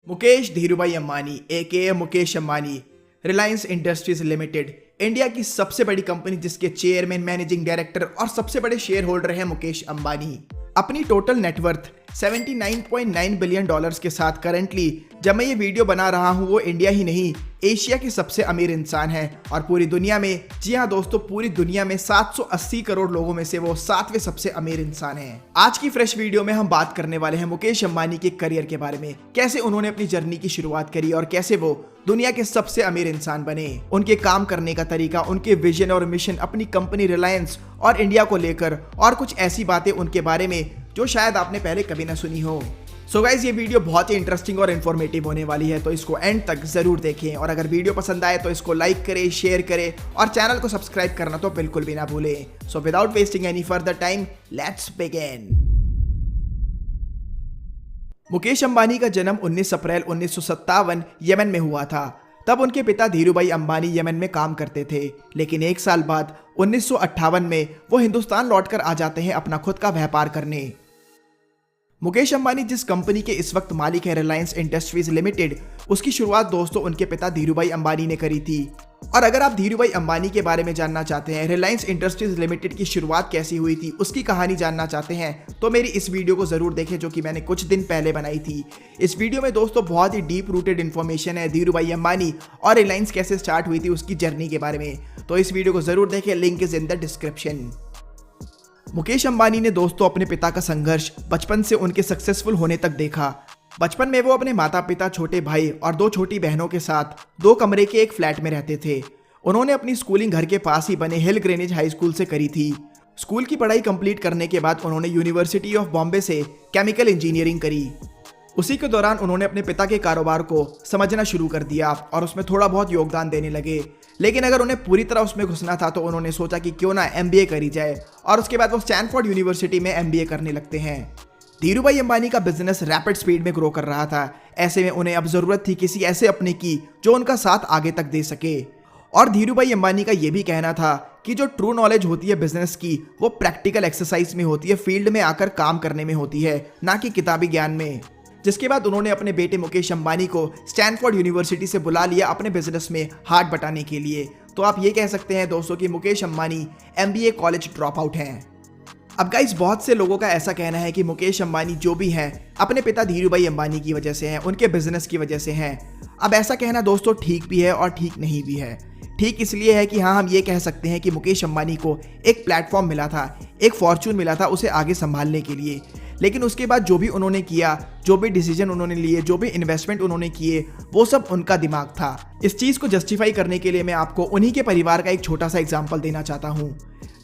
Mukesh Dhirubhai Ambani AKA Mukesh Ambani Reliance industries limited India की सबसे बड़ी कंपनी जिसके चेयरमैन मैनेजिंग डायरेक्टर और सबसे बड़े शेयर होल्डर हैं मुकेश अंबानी। अपनी टोटल नेटवर्थ 79.9 बिलियन डॉलर्स के साथ करंटली जब मैं ये वीडियो बना रहा हूँ वो इंडिया ही नहीं एशिया के सबसे अमीर इंसान है और पूरी दुनिया में, जी हाँ दोस्तों, पूरी दुनिया में 780 करोड़ लोगों में से वो 7वें सबसे अमीर इंसान हैं। आज की फ्रेश वीडियो में हम बात करने वाले हैं मुकेश अंबानी के करियर के बारे में, कैसे उन्होंने अपनी जर्नी की शुरुआत करी और कैसे वो दुनिया के सबसे अमीर इंसान बने, उनके काम करने का तरीका, उनके विजन और मिशन, अपनी कंपनी रिलायंस और इंडिया को लेकर और कुछ ऐसी बातें उनके बारे में जो शायद आपने पहले कभी ना सुनी हो। सो गाइस, ये वीडियो बहुत ही इंटरेस्टिंग और इन्फॉर्मेटिव होने वाली है, तो इसको एंड तक जरूर देखें और अगर वीडियो पसंद आए तो इसको लाइक करें, शेयर करें और चैनल को सब्सक्राइब करना तो बिल्कुल भी ना भूलें। So without wasting any further time, let's begin. Mukesh Ambani का जन्म 19 अप्रैल 1957 यमन में हुआ था। तब उनके पिता धीरूभाई अंबानी यमन में काम करते थे, लेकिन एक साल बाद 1958 में वो हिंदुस्तान लौटकर आ जाते हैं अपना खुद का व्यापार करने। मुकेश अंबानी जिस कंपनी के इस वक्त मालिक है रिलायंस इंडस्ट्रीज लिमिटेड, उसकी शुरुआत दोस्तों उनके पिता धीरूभाई अंबानी ने करी थी। और अगर आप धीरूभाई अंबानी के बारे में जानना चाहते हैं, रिलायंस इंडस्ट्रीज लिमिटेड की शुरुआत कैसी हुई थी, उसकी कहानी जानना चाहते हैं, तो मेरी इस वीडियो को जरूर देखें जो कि मैंने कुछ दिन पहले बनाई थी। इस वीडियो में दोस्तों बहुत ही डीप रूटेड इन्फॉर्मेशन है धीरूभाई अंबानी और रिलायंस कैसे स्टार्ट हुई थी उसकी जर्नी के बारे में, तो इस वीडियो को जरूर देखें, link is in the description. Mukesh Ambani ने दोस्तों अपने पिता का संघर्ष बचपन से उनके सक्सेसफुल होने तक देखा। बचपन में वो अपने माता पिता, छोटे भाई और 2 छोटी बहनों के साथ 2 कमरे के एक फ्लैट में रहते थे। उन्होंने अपनी स्कूलिंग घर के पास ही बने हिल ग्रेनेज हाई स्कूल से करी थी। स्कूल की पढ़ाई कंप्लीट करने के बाद उन्होंने यूनिवर्सिटी ऑफ बॉम्बे से केमिकल इंजीनियरिंग करी। उसी के दौरान उन्होंने अपने पिता के कारोबार को समझना शुरू कर दिया और उसमें थोड़ा बहुत योगदान देने लगे। लेकिन अगर उन्हें पूरी तरह उसमें घुसना था तो उन्होंने सोचा कि क्यों ना MBA करी जाए और उसके बाद वो स्टैनफोर्ड यूनिवर्सिटी में MBA करने लगते हैं। धीरूभाई अंबानी का बिजनेस रैपिड स्पीड में ग्रो कर रहा था। ऐसे में उन्हें अब जरूरत थी किसी ऐसे अपने की जो उनका साथ आगे तक दे सके। और धीरूभाई अंबानी का यह भी कहना था कि जो ट्रू नॉलेज होती है बिजनेस की, वो प्रैक्टिकल एक्सरसाइज में होती है, फील्ड में आकर काम करने में होती है, ना कि किताबी ज्ञान में। जिसके बाद उन्होंने अपने बेटे मुकेश अंबानी को स्टैनफोर्ड यूनिवर्सिटी से बुला लिया अपने बिजनेस में हाथ बटाने के लिए। तो आप ये कह सकते हैं दोस्तों कि Mukesh Ambani MBA college drop out हैं। अब गाइस, बहुत से लोगों का ऐसा कहना है कि मुकेश अंबानी जो भी हैं अपने पिता धीरूभाई अंबानी की वजह से हैं, उनके बिजनेस की वजह से हैं। अब ऐसा कहना दोस्तों ठीक भी है और ठीक नहीं भी है। ठीक इसलिए है कि हाँ, हम ये कह सकते हैं कि मुकेश अंबानी को एक प्लेटफॉर्म मिला था, एक फॉर्चून मिला था उसे आगे संभालने के लिए। लेकिन उसके बाद जो भी उन्होंने किया, जो भी डिसीजन उन्होंने लिए, जो भी इन्वेस्टमेंट उन्होंने किए, वो सब उनका दिमाग था। इस चीज को जस्टिफाई करने के लिए मैं आपको उन्हीं के परिवार का एक छोटा सा एग्जांपल देना चाहता हूँ।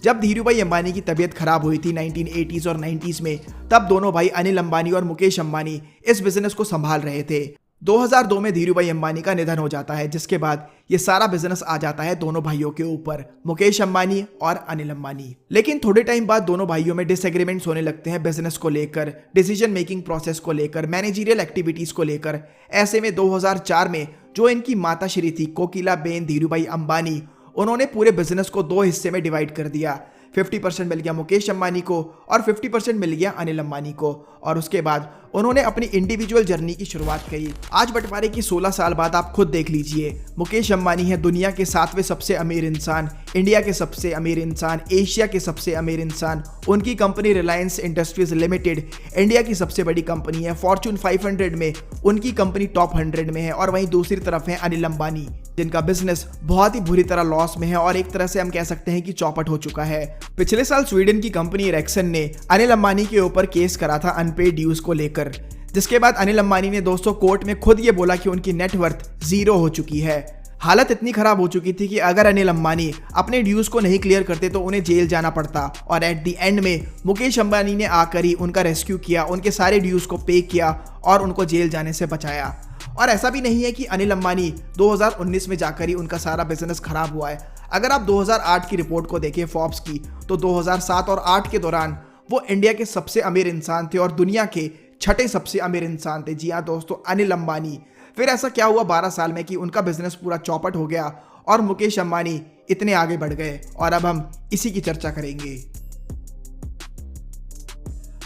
जब धीरूभाई अंबानी की तबीयत खराब हुई थी 1980s और 90s में, तब दोनों भाई अनिल अंबानी और मुकेश अंबानी इस बिजनेस को संभाल रहे थे। 2002 में धीरूभाई अंबानी का निधन हो जाता है, जिसके बाद ये सारा बिजनेस आ जाता है दोनों भाइयों के ऊपर, मुकेश अंबानी और अनिल अंबानी। लेकिन थोड़े टाइम बाद दोनों भाइयों में डिसएग्रीमेंट्स होने लगते हैं बिजनेस को लेकर, डिसीजन मेकिंग प्रोसेस को लेकर, मैनेजरियल एक्टिविटीज को लेकर। ऐसे में 2004 में जो इनकी माता श्री थी कोकिला बेन धीरूभाई अंबानी, उन्होंने पूरे बिजनेस को 2 हिस्से में डिवाइड कर दिया। 50% मिल गया मुकेश अंबानी को और 50% मिल गया अनिल अंबानी को। और उसके बाद उन्होंने अपनी इंडिविजुअल जर्नी की शुरुआत करी। आज बंटवारे की 16 साल बाद आप खुद देख लीजिए, मुकेश अंबानी है दुनिया के 7वें सबसे अमीर इंसान, इंडिया के सबसे अमीर इंसान, एशिया के सबसे अमीर इंसान। उनकी company Reliance industries limited India की सबसे बड़ी कंपनी है, फॉर्च्यून 500 में उनकी कंपनी टॉप 100 में है। और वहीं दूसरी तरफ है अनिल अंबानी, जिनका बिजनेस बहुत ही बुरी तरह लॉस में है और एक तरह से हम कह सकते हैं कि चौपट हो चुका है। पिछले साल स्वीडन की कंपनी एरिक्सन ने अनिल अंबानी के ऊपर केस करा था अनपेड ड्यूज को लेकर, जिसके बाद अनिल अंबानी ने दोस्तों कोर्ट में खुद ये बोला कि उनकी नेटवर्थ 0 हो चुकी है। हालत इतनी खराब हो चुकी थी कि अगर अनिल अंबानी अपने ड्यूज को नहीं क्लियर करते तो उन्हें जेल जाना पड़ता। और एट द एंड में मुकेश अंबानी ने आकर ही उनका रेस्क्यू किया, उनके सारे ड्यूज को पे किया और उनको जेल जाने से बचाया। और ऐसा भी नहीं है कि अनिल अंबानी 2019 में जाकर ही उनका सारा बिजनेस खराब हुआ है। अगर आप 2008 की रिपोर्ट को देखें फॉर्ब्स की, तो 2007 और 8 के दौरान वो इंडिया के सबसे अमीर इंसान थे और दुनिया के 6ठे सबसे अमीर इंसान थे। जी हाँ दोस्तों, अनिल अंबानी। फिर ऐसा क्या हुआ 12 साल में कि उनका बिजनेस पूरा चौपट हो गया और मुकेश अंबानी इतने आगे बढ़ गए, और अब हम इसी की चर्चा करेंगे।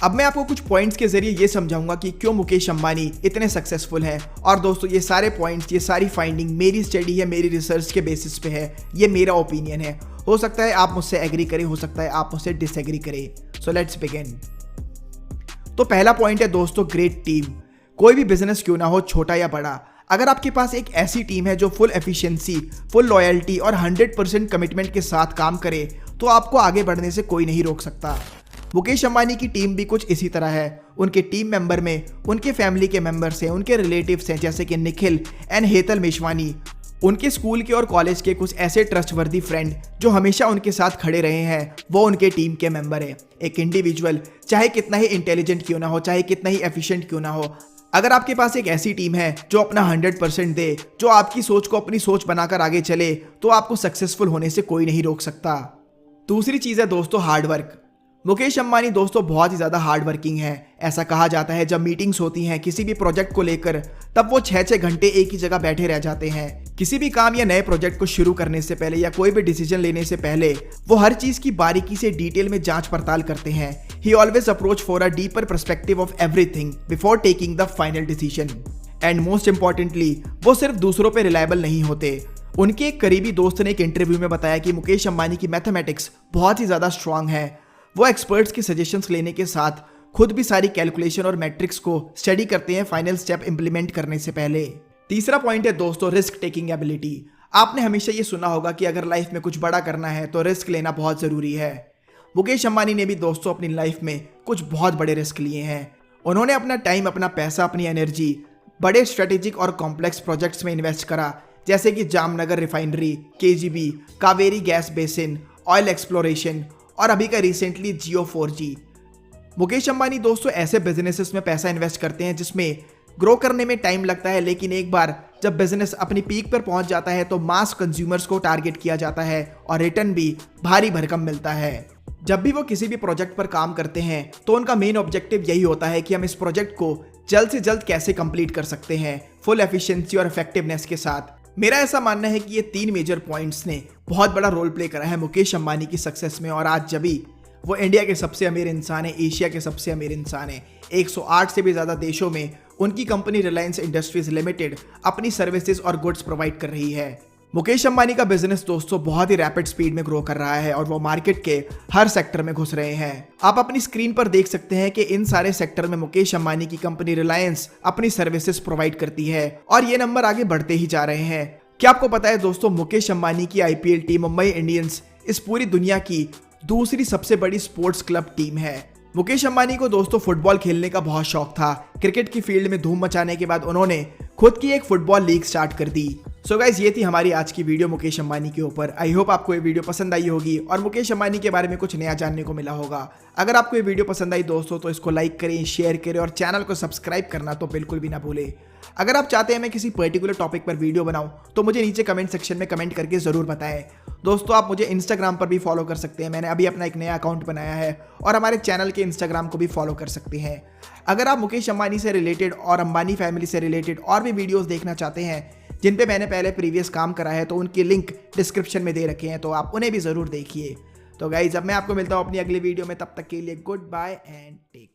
अब मैं आपको कुछ पॉइंट्स के जरिए ये समझाऊंगा कि क्यों मुकेश अंबानी इतने सक्सेसफुल हैं। और दोस्तों ये सारे पॉइंट्स, ये सारी फाइंडिंग मेरी स्टडी है, मेरी रिसर्च के बेसिस पे है, ये मेरा ओपिनियन है। हो सकता है आप मुझसे एग्री करें, हो सकता है आप मुझसे डिसएग्री करें। So let's begin. तो पहला पॉइंट है दोस्तों, ग्रेट टीम। कोई भी बिजनेस क्यों ना हो, छोटा या बड़ा, अगर आपके पास एक ऐसी टीम है जो फुल एफिशिएंसी, फुल लॉयल्टी और 100% कमिटमेंट के साथ काम करे, तो आपको आगे बढ़ने से कोई नहीं रोक सकता। मुकेश अंबानी की टीम भी कुछ इसी तरह है। उनके टीम मेंबर में उनके फैमिली के मेंबर्स हैं, उनके रिलेटिव्स हैं, जैसे कि निखिल एंड हेतल मेशवानी। उनके स्कूल के और कॉलेज के कुछ ऐसे ट्रस्टवर्दी फ्रेंड जो हमेशा उनके साथ खड़े रहे हैं, वो उनके टीम के मेंबर हैं। एक इंडिविजुअल चाहे कितना ही इंटेलिजेंट क्यों ना हो, चाहे कितना ही एफिशिएंट क्यों ना हो, अगर आपके पास एक ऐसी टीम है जो अपना 100% दे, जो आपकी सोच को अपनी सोच बनाकर आगे चले, तो आपको सक्सेसफुल होने से कोई नहीं रोक सकता। दूसरी चीज़ है दोस्तों, हार्डवर्क। मुकेश अंबानी दोस्तों बहुत ही ज़्यादा हार्ड वर्किंग है। ऐसा कहा जाता है जब मीटिंग्स होती हैं किसी भी प्रोजेक्ट को लेकर, तब वो 6-6 घंटे एक ही जगह बैठे रह जाते हैं। किसी भी काम या नए प्रोजेक्ट को शुरू करने से पहले या कोई भी डिसीजन लेने से पहले वो हर चीज़ की बारीकी से डिटेल में जांच पड़ताल करते हैं। ही always approach for a deeper perspective of everything before taking the final decision. And most importantly, वो सिर्फ दूसरों पर रिलायबल नहीं होते। उनके एक करीबी दोस्त ने एक इंटरव्यू में बताया कि मुकेश अंबानी की मैथमेटिक्स बहुत ही ज़्यादा स्ट्रांग है। वो एक्सपर्ट्स के सजेशंस लेने के साथ खुद भी सारी कैलकुलेशन और मैट्रिक्स को स्टडी करते हैं फाइनल स्टेप इंप्लीमेंट करने से पहले। तीसरा पॉइंट है दोस्तों, रिस्क टेकिंग एबिलिटी। आपने हमेशा ये सुना होगा कि अगर लाइफ में कुछ बड़ा करना है तो रिस्क लेना बहुत ज़रूरी है। मुकेश अंबानी ने भी दोस्तों अपनी लाइफ में कुछ बहुत बड़े रिस्क लिए हैं। उन्होंने अपना टाइम, अपना पैसा, अपनी एनर्जी बड़े स्ट्रेटेजिक और कॉम्प्लेक्स प्रोजेक्ट्स में इन्वेस्ट करा, जैसे कि Jamnagar refinery, KGB, Kaveri gas basin, oil exploration और अभी का रिसेंटली जियो 4G। मुकेश अंबानी दोस्तों ऐसे बिजनेसेस में पैसा इन्वेस्ट करते हैं जिसमें ग्रो करने में टाइम लगता है, लेकिन एक बार जब बिजनेस अपनी पीक पर पहुंच जाता है तो मास कंज्यूमर्स को टारगेट किया जाता है और रिटर्न भी भारी भरकम मिलता है। जब भी वो किसी भी प्रोजेक्ट पर काम करते हैं तो उनका मेन ऑब्जेक्टिव यही होता है कि हम इस प्रोजेक्ट को जल्द से जल्द कैसे कंप्लीट कर सकते हैं, फुल एफिशिएंसी और इफेक्टिवनेस के साथ। मेरा ऐसा मानना है कि ये 3 मेजर पॉइंट्स ने बहुत बड़ा रोल प्ले करा है मुकेश अंबानी की सक्सेस में। और आज जब भी वो इंडिया के सबसे अमीर इंसान है, एशिया के सबसे अमीर इंसान है, 108 से भी ज़्यादा देशों में उनकी कंपनी रिलायंस इंडस्ट्रीज लिमिटेड अपनी सर्विसेज और गुड्स प्रोवाइड कर रही है। मुकेश अंबानी का बिजनेस दोस्तों बहुत ही रैपिड स्पीड में ग्रो कर रहा है और वो मार्केट के हर सेक्टर में घुस रहे हैं। आप अपनी स्क्रीन पर देख सकते हैं कि इन सारे सेक्टर में मुकेश अंबानी की कंपनी रिलायंस अपनी सर्विसेज प्रोवाइड करती है और ये नंबर आगे बढ़ते ही जा रहे हैं। क्या आपको पता है दोस्तों, मुकेश अंबानी की IPL टीम मुंबई इंडियंस इस पूरी दुनिया की दूसरी सबसे बड़ी स्पोर्ट्स क्लब टीम है। मुकेश अंबानी को दोस्तों फुटबॉल खेलने का बहुत शौक था। क्रिकेट की फील्ड में धूम मचाने के बाद उन्होंने खुद की एक फुटबॉल लीग स्टार्ट कर दी। सो गाइस, ये थी हमारी आज की वीडियो मुकेश अंबानी के ऊपर। आई होप आपको ये वीडियो पसंद आई होगी और मुकेश अंबानी के बारे में कुछ नया जानने को मिला होगा। अगर आपको ये वीडियो पसंद आई दोस्तों तो इसको लाइक करें, शेयर करें और चैनल को सब्सक्राइब करना तो बिल्कुल भी ना भूलें। अगर आप चाहते हैं मैं किसी पर्टिकुलर टॉपिक पर वीडियो बनाऊं तो मुझे नीचे कमेंट सेक्शन में कमेंट करके ज़रूर बताएं। दोस्तों आप मुझे इंस्टाग्राम पर भी फॉलो कर सकते हैं, मैंने अभी अपना एक नया अकाउंट बनाया है, और हमारे चैनल के इंस्टाग्राम को भी फॉलो कर सकते हैं। अगर आप मुकेश अंबानी से रिलेटेड और अंबानी फैमिली से रिलेटेड और भी वीडियोस देखना चाहते हैं जिन पे मैंने पहले प्रीवियस काम करा है तो उनके लिंक डिस्क्रिप्शन में दे रखे हैं, तो आप उन्हें भी ज़रूर देखिए। तो गाइज अब मैं आपको मिलता हूँ अपनी अगली वीडियो में, तब तक के लिए गुड बाय एंड टेक